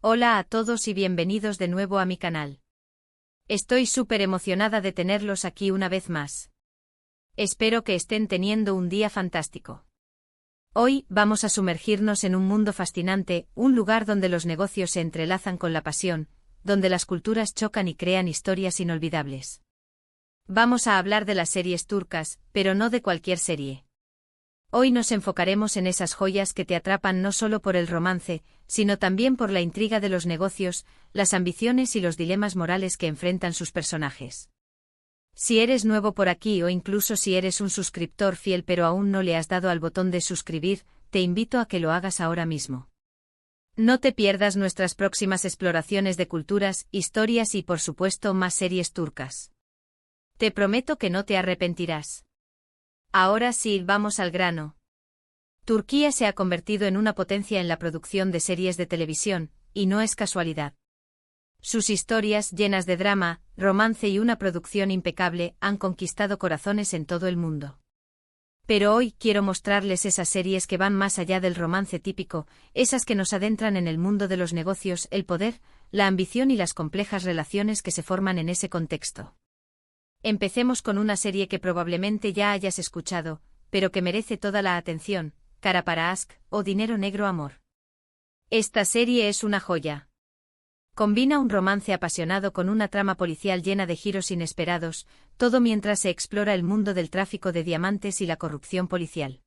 Hola a todos y bienvenidos de nuevo a mi canal. Estoy súper emocionada de tenerlos aquí una vez más. Espero que estén teniendo un día fantástico. Hoy vamos a sumergirnos en un mundo fascinante, un lugar donde los negocios se entrelazan con la pasión, donde las culturas chocan y crean historias inolvidables. Vamos a hablar de las series turcas, pero no de cualquier serie. Hoy nos enfocaremos en esas joyas que te atrapan no solo por el romance, sino también por la intriga de los negocios, las ambiciones y los dilemas morales que enfrentan sus personajes. Si eres nuevo por aquí o incluso si eres un suscriptor fiel pero aún no le has dado al botón de suscribir, te invito a que lo hagas ahora mismo. No te pierdas nuestras próximas exploraciones de culturas, historias y por supuesto más series turcas. Te prometo que no te arrepentirás. Ahora sí, vamos al grano. Turquía se ha convertido en una potencia en la producción de series de televisión, y no es casualidad. Sus historias, llenas de drama, romance y una producción impecable, han conquistado corazones en todo el mundo. Pero hoy quiero mostrarles esas series que van más allá del romance típico, esas que nos adentran en el mundo de los negocios, el poder, la ambición y las complejas relaciones que se forman en ese contexto. Empecemos con una serie que probablemente ya hayas escuchado, pero que merece toda la atención, Kara para Aşk, o Dinero Negro Amor. Esta serie es una joya. Combina un romance apasionado con una trama policial llena de giros inesperados, todo mientras se explora el mundo del tráfico de diamantes y la corrupción policial.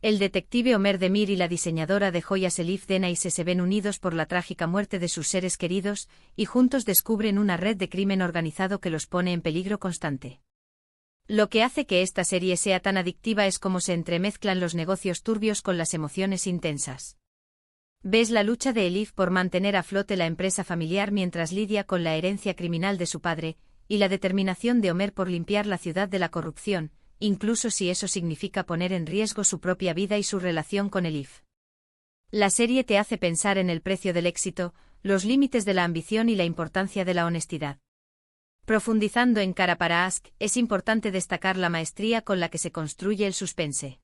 El detective Ömer Demir y la diseñadora de joyas Elif Denay se ven unidos por la trágica muerte de sus seres queridos, y juntos descubren una red de crimen organizado que los pone en peligro constante. Lo que hace que esta serie sea tan adictiva es cómo se entremezclan los negocios turbios con las emociones intensas. Ves la lucha de Elif por mantener a flote la empresa familiar mientras lidia con la herencia criminal de su padre, y la determinación de Ömer por limpiar la ciudad de la corrupción, incluso si eso significa poner en riesgo su propia vida y su relación con Elif. La serie te hace pensar en el precio del éxito, los límites de la ambición y la importancia de la honestidad. Profundizando en Kara para Aşk, es importante destacar la maestría con la que se construye el suspense.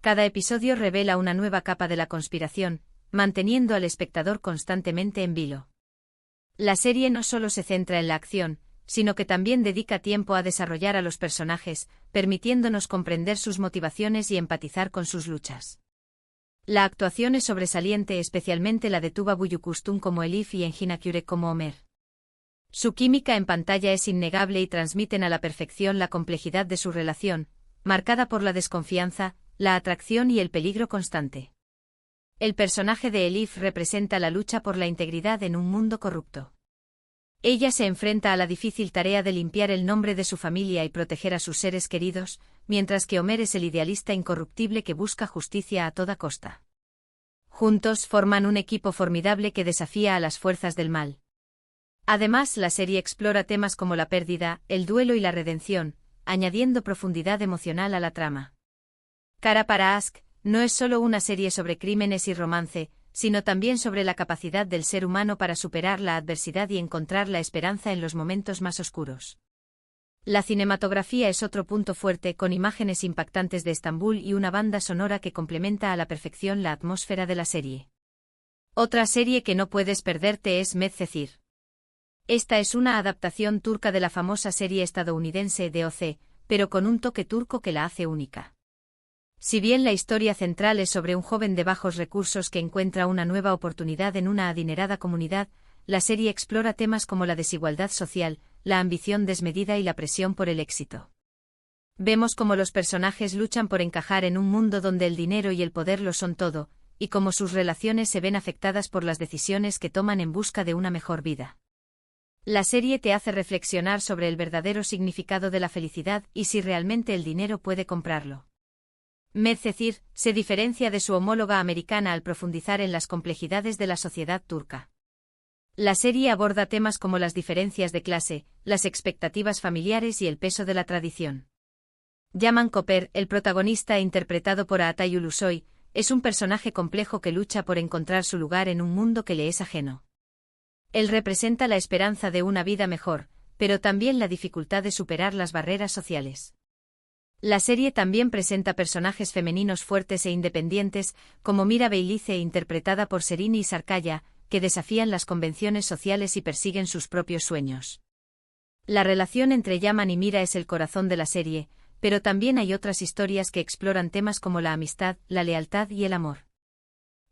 Cada episodio revela una nueva capa de la conspiración, manteniendo al espectador constantemente en vilo. La serie no solo se centra en la acción, sino que también dedica tiempo a desarrollar a los personajes, permitiéndonos comprender sus motivaciones y empatizar con sus luchas. La actuación es sobresaliente, especialmente la de Tuba Büyüküstün como Elif y Engin Akyürek como Ömer. Su química en pantalla es innegable y transmiten a la perfección la complejidad de su relación, marcada por la desconfianza, la atracción y el peligro constante. El personaje de Elif representa la lucha por la integridad en un mundo corrupto. Ella se enfrenta a la difícil tarea de limpiar el nombre de su familia y proteger a sus seres queridos, mientras que Ömer es el idealista incorruptible que busca justicia a toda costa. Juntos forman un equipo formidable que desafía a las fuerzas del mal. Además, la serie explora temas como la pérdida, el duelo y la redención, añadiendo profundidad emocional a la trama. Kara para Aşk no es solo una serie sobre crímenes y romance, sino también sobre la capacidad del ser humano para superar la adversidad y encontrar la esperanza en los momentos más oscuros. La cinematografía es otro punto fuerte, con imágenes impactantes de Estambul y una banda sonora que complementa a la perfección la atmósfera de la serie. Otra serie que no puedes perderte es Medcezir. Esta es una adaptación turca de la famosa serie estadounidense DOC, pero con un toque turco que la hace única. Si bien la historia central es sobre un joven de bajos recursos que encuentra una nueva oportunidad en una adinerada comunidad, la serie explora temas como la desigualdad social, la ambición desmedida y la presión por el éxito. Vemos cómo los personajes luchan por encajar en un mundo donde el dinero y el poder lo son todo, y cómo sus relaciones se ven afectadas por las decisiones que toman en busca de una mejor vida. La serie te hace reflexionar sobre el verdadero significado de la felicidad y si realmente el dinero puede comprarlo. Medcezir se diferencia de su homóloga americana al profundizar en las complejidades de la sociedad turca. La serie aborda temas como las diferencias de clase, las expectativas familiares y el peso de la tradición. Yaman Koper, el protagonista interpretado por Atay Ulusoy, es un personaje complejo que lucha por encontrar su lugar en un mundo que le es ajeno. Él representa la esperanza de una vida mejor, pero también la dificultad de superar las barreras sociales. La serie también presenta personajes femeninos fuertes e independientes, como Mira Beylice interpretada por Serini Sarkaya, que desafían las convenciones sociales y persiguen sus propios sueños. La relación entre Yaman y Mira es el corazón de la serie, pero también hay otras historias que exploran temas como la amistad, la lealtad y el amor.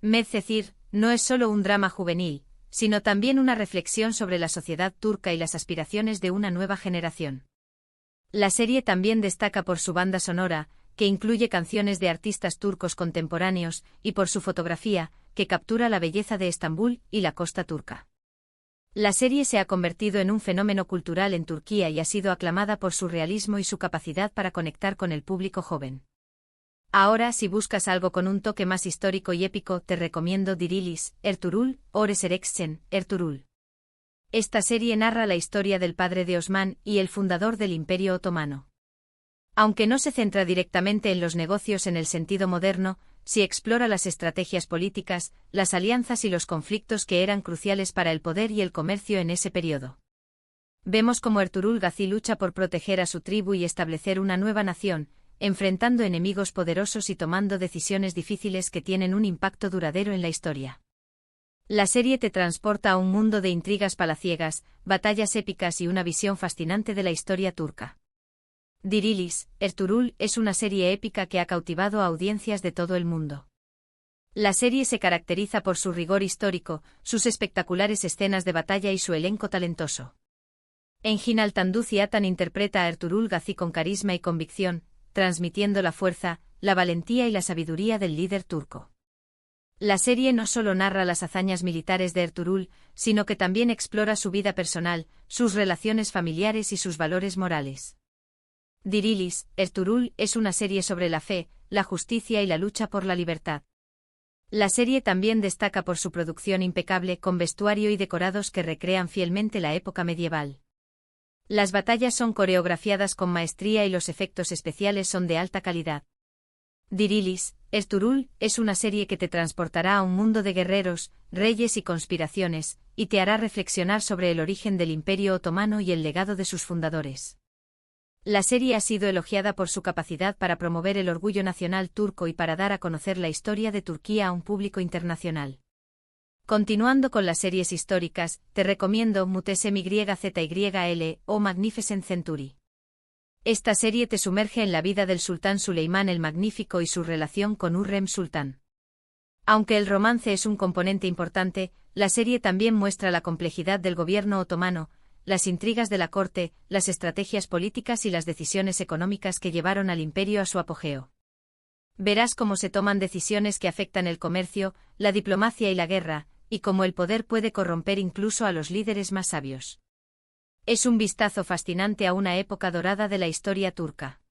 Medcezir no es solo un drama juvenil, sino también una reflexión sobre la sociedad turca y las aspiraciones de una nueva generación. La serie también destaca por su banda sonora, que incluye canciones de artistas turcos contemporáneos, y por su fotografía, que captura la belleza de Estambul y la costa turca. La serie se ha convertido en un fenómeno cultural en Turquía y ha sido aclamada por su realismo y su capacidad para conectar con el público joven. Ahora, si buscas algo con un toque más histórico y épico, te recomiendo Dirilis, Ertuğrul, Ores Erekçen, Ertuğrul. Esta serie narra la historia del padre de Osman y el fundador del Imperio Otomano. Aunque no se centra directamente en los negocios en el sentido moderno, sí explora las estrategias políticas, las alianzas y los conflictos que eran cruciales para el poder y el comercio en ese periodo. Vemos cómo Ertuğrul Gazi lucha por proteger a su tribu y establecer una nueva nación, enfrentando enemigos poderosos y tomando decisiones difíciles que tienen un impacto duradero en la historia. La serie te transporta a un mundo de intrigas palaciegas, batallas épicas y una visión fascinante de la historia turca. Dirilis, Ertuğrul es una serie épica que ha cautivado a audiencias de todo el mundo. La serie se caracteriza por su rigor histórico, sus espectaculares escenas de batalla y su elenco talentoso. Engin Altan Ciatan interpreta a Ertuğrul Gazi con carisma y convicción, transmitiendo la fuerza, la valentía y la sabiduría del líder turco. La serie no solo narra las hazañas militares de Ertuğrul, sino que también explora su vida personal, sus relaciones familiares y sus valores morales. Dirilis, Ertuğrul es una serie sobre la fe, la justicia y la lucha por la libertad. La serie también destaca por su producción impecable con vestuario y decorados que recrean fielmente la época medieval. Las batallas son coreografiadas con maestría y los efectos especiales son de alta calidad. Dirilis, Ertuğrul es una serie que te transportará a un mundo de guerreros, reyes y conspiraciones, y te hará reflexionar sobre el origen del Imperio Otomano y el legado de sus fundadores. La serie ha sido elogiada por su capacidad para promover el orgullo nacional turco y para dar a conocer la historia de Turquía a un público internacional. Continuando con las series históricas, te recomiendo Muhteşem Yzyl o Magnificent Century. Esta serie te sumerge en la vida del sultán Suleimán el Magnífico y su relación con Hürrem Sultán. Aunque el romance es un componente importante, la serie también muestra la complejidad del gobierno otomano, las intrigas de la corte, las estrategias políticas y las decisiones económicas que llevaron al imperio a su apogeo. Verás cómo se toman decisiones que afectan el comercio, la diplomacia y la guerra, y cómo el poder puede corromper incluso a los líderes más sabios. Es un vistazo fascinante a una época dorada de la historia turca.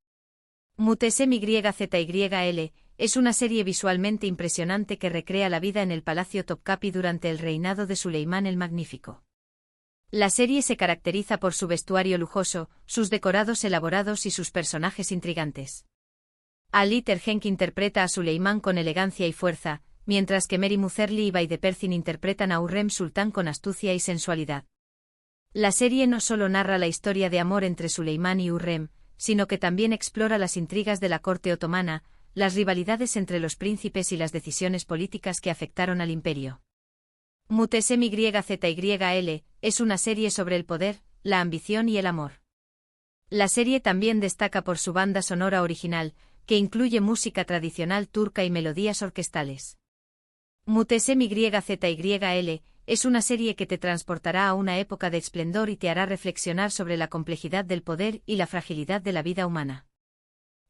Muhteşem Yzyl es una serie visualmente impresionante que recrea la vida en el Palacio Topkapi durante el reinado de Suleimán el Magnífico. La serie se caracteriza por su vestuario lujoso, sus decorados elaborados y sus personajes intrigantes. Ali Tergenk interpreta a Suleimán con elegancia y fuerza, mientras que Meri Muzerli y Beydepersin interpretan a Hürrem Sultán con astucia y sensualidad. La serie no solo narra la historia de amor entre Suleimán y Hürrem, sino que también explora las intrigas de la corte otomana, las rivalidades entre los príncipes y las decisiones políticas que afectaron al imperio. Muhteşem Yzyl es una serie sobre el poder, la ambición y el amor. La serie también destaca por su banda sonora original, que incluye música tradicional turca y melodías orquestales. Muhteşem Yzyl es una serie que te transportará a una época de esplendor y te hará reflexionar sobre la complejidad del poder y la fragilidad de la vida humana.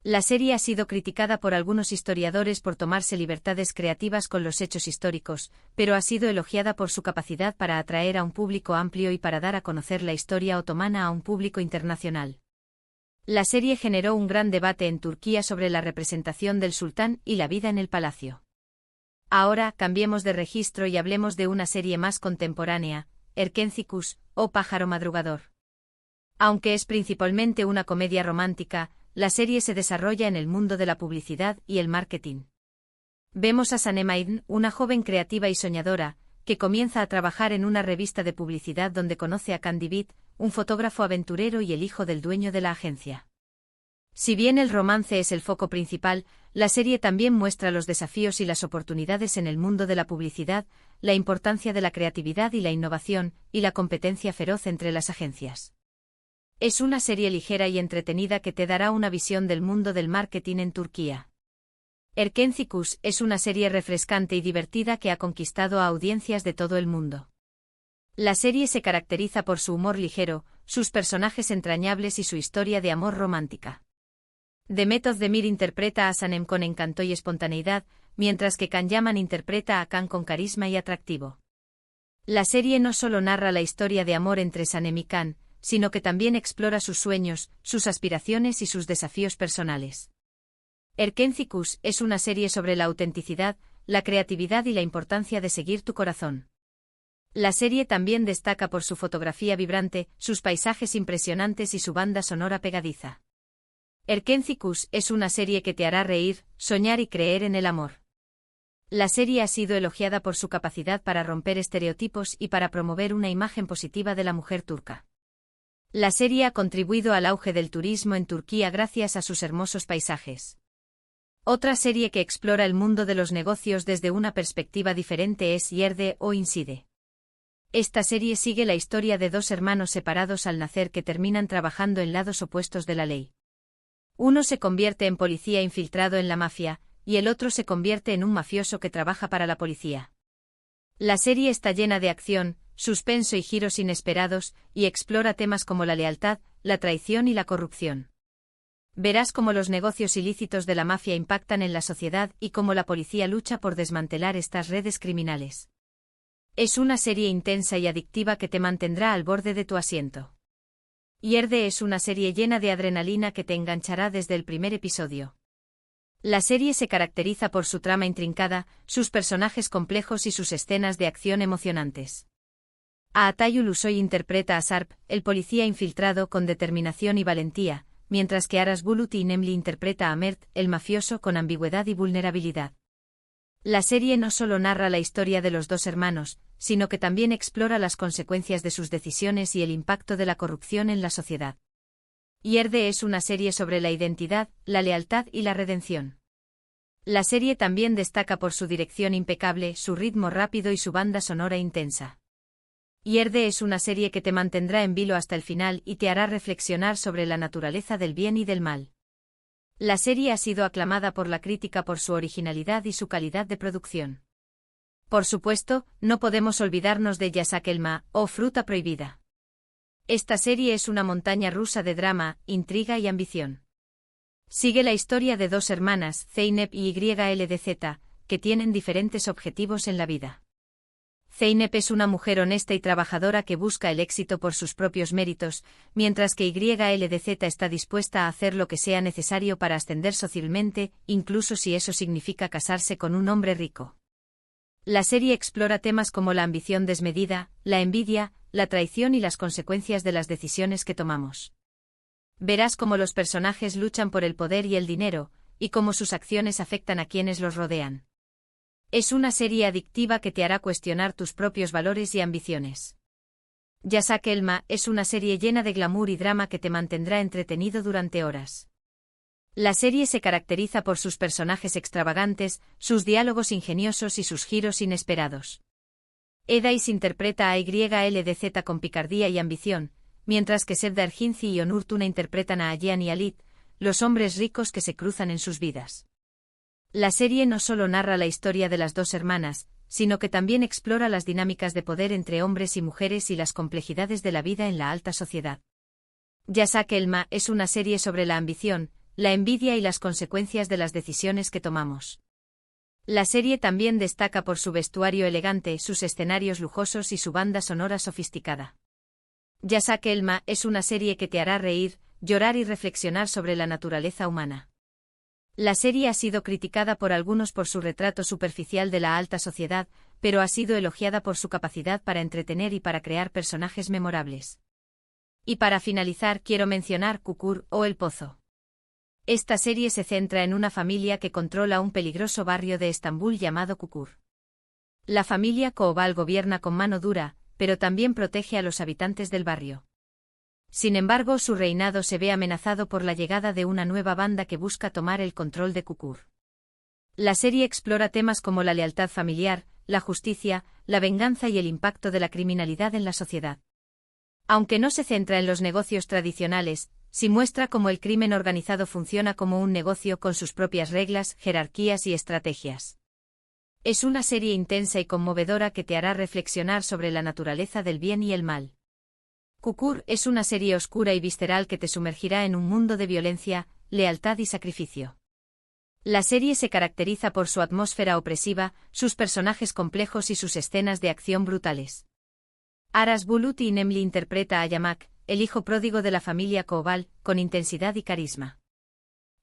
La serie ha sido criticada por algunos historiadores por tomarse libertades creativas con los hechos históricos, pero ha sido elogiada por su capacidad para atraer a un público amplio y para dar a conocer la historia otomana a un público internacional. La serie generó un gran debate en Turquía sobre la representación del sultán y la vida en el palacio. Ahora, cambiemos de registro y hablemos de una serie más contemporánea, Erkenci o Pájaro Madrugador. Aunque es principalmente una comedia romántica, la serie se desarrolla en el mundo de la publicidad y el marketing. Vemos a Sanem Aydın, una joven creativa y soñadora, que comienza a trabajar en una revista de publicidad donde conoce a Candy Beat, un fotógrafo aventurero y el hijo del dueño de la agencia. Si bien el romance es el foco principal, la serie también muestra los desafíos y las oportunidades en el mundo de la publicidad, la importancia de la creatividad y la innovación, y la competencia feroz entre las agencias. Es una serie ligera y entretenida que te dará una visión del mundo del marketing en Turquía. Erkenci es una serie refrescante y divertida que ha conquistado a audiencias de todo el mundo. La serie se caracteriza por su humor ligero, sus personajes entrañables y su historia de amor romántica. Demet Özdemir interpreta a Sanem con encanto y espontaneidad, mientras que Can Yaman interpreta a Can con carisma y atractivo. La serie no solo narra la historia de amor entre Sanem y Can, sino que también explora sus sueños, sus aspiraciones y sus desafíos personales. Erkenci es una serie sobre la autenticidad, la creatividad y la importancia de seguir tu corazón. La serie también destaca por su fotografía vibrante, sus paisajes impresionantes y su banda sonora pegadiza. Erkenci es una serie que te hará reír, soñar y creer en el amor. La serie ha sido elogiada por su capacidad para romper estereotipos y para promover una imagen positiva de la mujer turca. La serie ha contribuido al auge del turismo en Turquía gracias a sus hermosos paisajes. Otra serie que explora el mundo de los negocios desde una perspectiva diferente es Yerde o Inside. Esta serie sigue la historia de dos hermanos separados al nacer que terminan trabajando en lados opuestos de la ley. Uno se convierte en policía infiltrado en la mafia, y el otro se convierte en un mafioso que trabaja para la policía. La serie está llena de acción, suspenso y giros inesperados, y explora temas como la lealtad, la traición y la corrupción. Verás cómo los negocios ilícitos de la mafia impactan en la sociedad y cómo la policía lucha por desmantelar estas redes criminales. Es una serie intensa y adictiva que te mantendrá al borde de tu asiento. Yerde es una serie llena de adrenalina que te enganchará desde el primer episodio. La serie se caracteriza por su trama intrincada, sus personajes complejos y sus escenas de acción emocionantes. Atay Ulusoy interpreta a Sarp, el policía infiltrado con determinación y valentía, mientras que Aras Bulut Nemli interpreta a Mert, el mafioso con ambigüedad y vulnerabilidad. La serie no solo narra la historia de los dos hermanos, sino que también explora las consecuencias de sus decisiones y el impacto de la corrupción en la sociedad. Yerde es una serie sobre la identidad, la lealtad y la redención. La serie también destaca por su dirección impecable, su ritmo rápido y su banda sonora intensa. Yerde es una serie que te mantendrá en vilo hasta el final y te hará reflexionar sobre la naturaleza del bien y del mal. La serie ha sido aclamada por la crítica por su originalidad y su calidad de producción. Por supuesto, no podemos olvidarnos de Yasak Elma, o Fruta Prohibida. Esta serie es una montaña rusa de drama, intriga y ambición. Sigue la historia de dos hermanas, Zeynep y YLDZ, que tienen diferentes objetivos en la vida. Zeynep es una mujer honesta y trabajadora que busca el éxito por sus propios méritos, mientras que YLDZ está dispuesta a hacer lo que sea necesario para ascender socialmente, incluso si eso significa casarse con un hombre rico. La serie explora temas como la ambición desmedida, la envidia, la traición y las consecuencias de las decisiones que tomamos. Verás cómo los personajes luchan por el poder y el dinero, y cómo sus acciones afectan a quienes los rodean. Es una serie adictiva que te hará cuestionar tus propios valores y ambiciones. Yasak Elma es una serie llena de glamour y drama que te mantendrá entretenido durante horas. La serie se caracteriza por sus personajes extravagantes, sus diálogos ingeniosos y sus giros inesperados. Edais interpreta a YLDZ con picardía y ambición, mientras que Sevda Erginci y Onur Tuna interpretan a Ayan y Alit, los hombres ricos que se cruzan en sus vidas. La serie no solo narra la historia de las dos hermanas, sino que también explora las dinámicas de poder entre hombres y mujeres y las complejidades de la vida en la alta sociedad. Yasak Elma es una serie sobre la ambición, la envidia y las consecuencias de las decisiones que tomamos. La serie también destaca por su vestuario elegante, sus escenarios lujosos y su banda sonora sofisticada. Yasak Elma es una serie que te hará reír, llorar y reflexionar sobre la naturaleza humana. La serie ha sido criticada por algunos por su retrato superficial de la alta sociedad, pero ha sido elogiada por su capacidad para entretener y para crear personajes memorables. Y para finalizar quiero mencionar Çukur o El Pozo. Esta serie se centra en una familia que controla un peligroso barrio de Estambul llamado Çukur. La familia Koval gobierna con mano dura, pero también protege a los habitantes del barrio. Sin embargo, su reinado se ve amenazado por la llegada de una nueva banda que busca tomar el control de Çukur. La serie explora temas como la lealtad familiar, la justicia, la venganza y el impacto de la criminalidad en la sociedad. Aunque no se centra en los negocios tradicionales, sí muestra cómo el crimen organizado funciona como un negocio con sus propias reglas, jerarquías y estrategias. Es una serie intensa y conmovedora que te hará reflexionar sobre la naturaleza del bien y el mal. Kukur es una serie oscura y visceral que te sumergirá en un mundo de violencia, lealtad y sacrificio. La serie se caracteriza por su atmósfera opresiva, sus personajes complejos y sus escenas de acción brutales. Aras Bulut y Nemli interpreta a Yamak, el hijo pródigo de la familia Koval, con intensidad y carisma.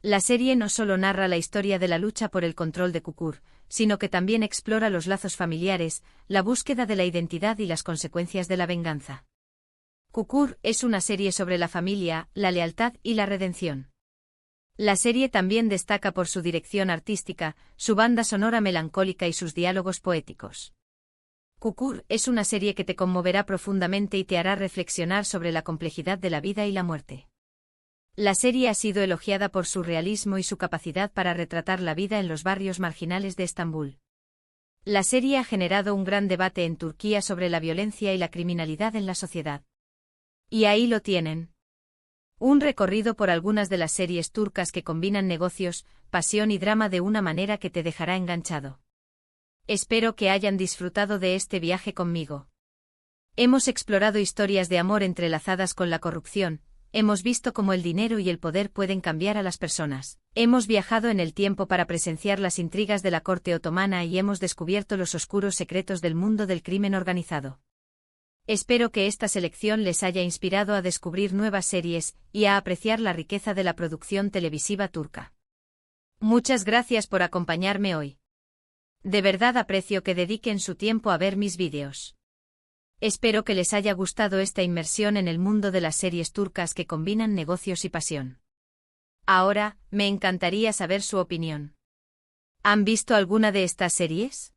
La serie no solo narra la historia de la lucha por el control de Kukur, sino que también explora los lazos familiares, la búsqueda de la identidad y las consecuencias de la venganza. Kukur es una serie sobre la familia, la lealtad y la redención. La serie también destaca por su dirección artística, su banda sonora melancólica y sus diálogos poéticos. Kukur es una serie que te conmoverá profundamente y te hará reflexionar sobre la complejidad de la vida y la muerte. La serie ha sido elogiada por su realismo y su capacidad para retratar la vida en los barrios marginales de Estambul. La serie ha generado un gran debate en Turquía sobre la violencia y la criminalidad en la sociedad. Y ahí lo tienen. Un recorrido por algunas de las series turcas que combinan negocios, pasión y drama de una manera que te dejará enganchado. Espero que hayan disfrutado de este viaje conmigo. Hemos explorado historias de amor entrelazadas con la corrupción, hemos visto cómo el dinero y el poder pueden cambiar a las personas, hemos viajado en el tiempo para presenciar las intrigas de la corte otomana y hemos descubierto los oscuros secretos del mundo del crimen organizado. Espero que esta selección les haya inspirado a descubrir nuevas series y a apreciar la riqueza de la producción televisiva turca. Muchas gracias por acompañarme hoy. De verdad aprecio que dediquen su tiempo a ver mis vídeos. Espero que les haya gustado esta inmersión en el mundo de las series turcas que combinan negocios y pasión. Ahora, me encantaría saber su opinión. ¿Han visto alguna de estas series?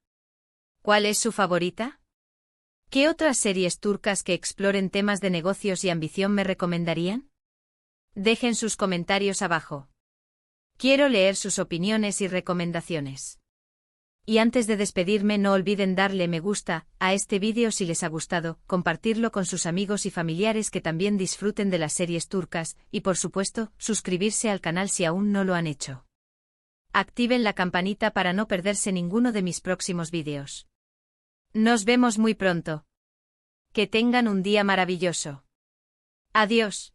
¿Cuál es su favorita? ¿Qué otras series turcas que exploren temas de negocios y ambición me recomendarían? Dejen sus comentarios abajo. Quiero leer sus opiniones y recomendaciones. Y antes de despedirme no olviden darle me gusta a este vídeo si les ha gustado, compartirlo con sus amigos y familiares que también disfruten de las series turcas, y por supuesto, suscribirse al canal si aún no lo han hecho. Activen la campanita para no perderse ninguno de mis próximos vídeos. Nos vemos muy pronto. Que tengan un día maravilloso. Adiós.